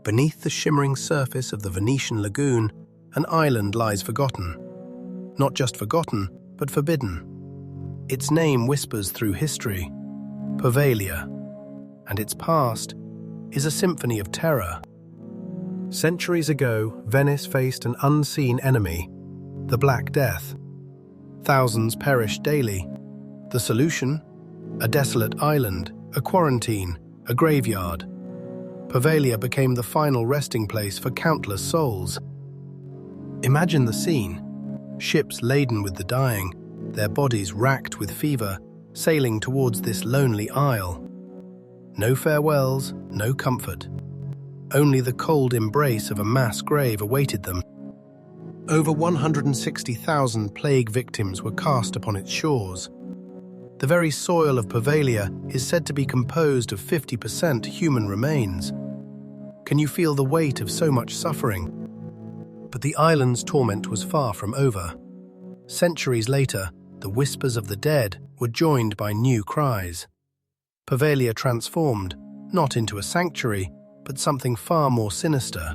Beneath the shimmering surface of the Venetian Lagoon, an island lies forgotten. Not just forgotten, but forbidden. Its name whispers through history, Poveglia, and its past is a symphony of terror. Centuries ago, Venice faced an unseen enemy, the Black Death. Thousands perished daily. The solution? A desolate island, a quarantine, a graveyard. Poveglia became the final resting place for countless souls. Imagine the scene. Ships laden with the dying, their bodies racked with fever, sailing towards this lonely isle. No farewells, no comfort. Only the cold embrace of a mass grave awaited them. Over 160,000 plague victims were cast upon its shores. The very soil of Poveglia is said to be composed of 50% human remains. Can you feel the weight of so much suffering? But the island's torment was far from over. Centuries later, the whispers of the dead were joined by new cries. Poveglia transformed, not into a sanctuary, but something far more sinister.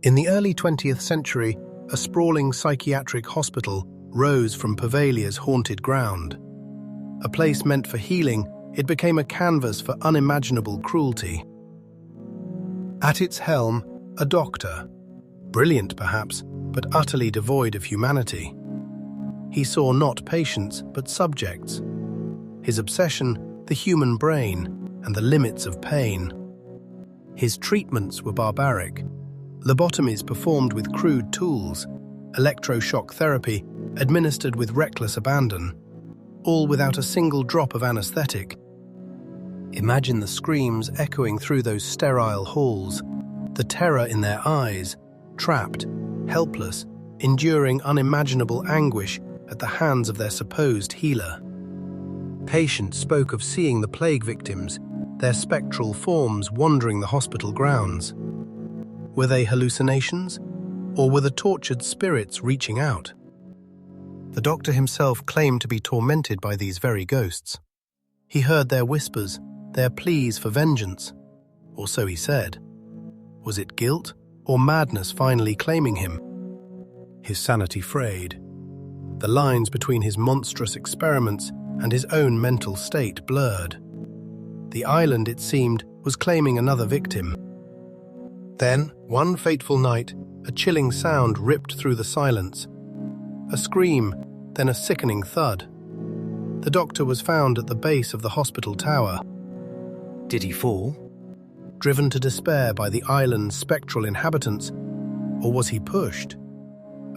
In the early 20th century, a sprawling psychiatric hospital rose from Poveglia's haunted ground. A place meant for healing, it became a canvas for unimaginable cruelty. At its helm, a doctor, brilliant perhaps, but utterly devoid of humanity. He saw not patients, but subjects. His obsession, the human brain, and the limits of pain. His treatments were barbaric. Lobotomies performed with crude tools, electroshock therapy administered with reckless abandon, all without a single drop of anesthetic. Imagine the screams echoing through those sterile halls, the terror in their eyes, trapped, helpless, enduring unimaginable anguish at the hands of their supposed healer. Patients spoke of seeing the plague victims, their spectral forms wandering the hospital grounds. Were they hallucinations, or were the tortured spirits reaching out? The doctor himself claimed to be tormented by these very ghosts. He heard their whispers, their pleas for vengeance, or so he said. Was it guilt or madness finally claiming him? His sanity frayed. The lines between his monstrous experiments and his own mental state blurred. The island, it seemed, was claiming another victim. Then, one fateful night, a chilling sound ripped through the silence. A scream, then a sickening thud. The doctor was found at the base of the hospital tower. Did he fall? Driven to despair by the island's spectral inhabitants, or was he pushed?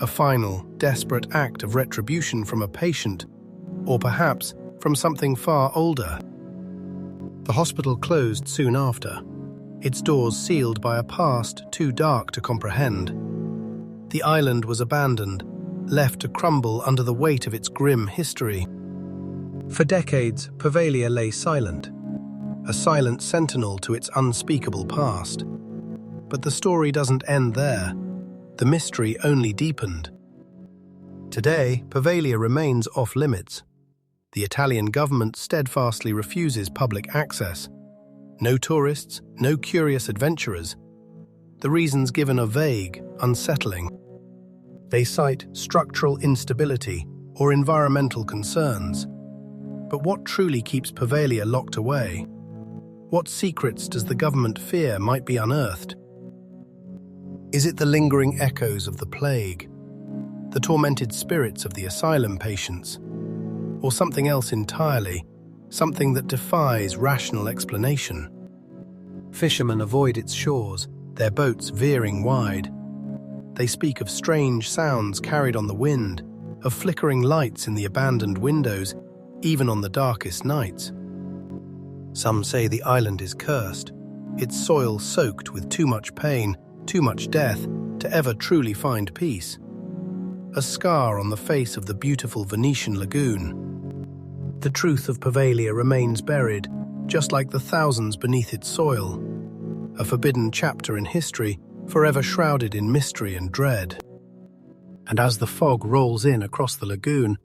A final, desperate act of retribution from a patient, or perhaps from something far older. The hospital closed soon after, its doors sealed by a past too dark to comprehend. The island was abandoned, left to crumble under the weight of its grim history. For decades, Poveglia lay silent, a silent sentinel to its unspeakable past. But the story doesn't end there. The mystery only deepened. Today, Poveglia remains off-limits. The Italian government steadfastly refuses public access. No tourists, no curious adventurers. The reasons given are vague, unsettling. They cite structural instability or environmental concerns. But what truly keeps Poveglia locked away? What secrets does the government fear might be unearthed? Is it the lingering echoes of the plague, the tormented spirits of the asylum patients, or something else entirely, something that defies rational explanation? Fishermen avoid its shores, their boats veering wide. They speak of strange sounds carried on the wind, of flickering lights in the abandoned windows, even on the darkest nights. Some say the island is cursed, its soil soaked with too much pain, too much death, to ever truly find peace. A scar on the face of the beautiful Venetian Lagoon. The truth of Poveglia remains buried, just like the thousands beneath its soil. A forbidden chapter in history, forever shrouded in mystery and dread. And as the fog rolls in across the lagoon,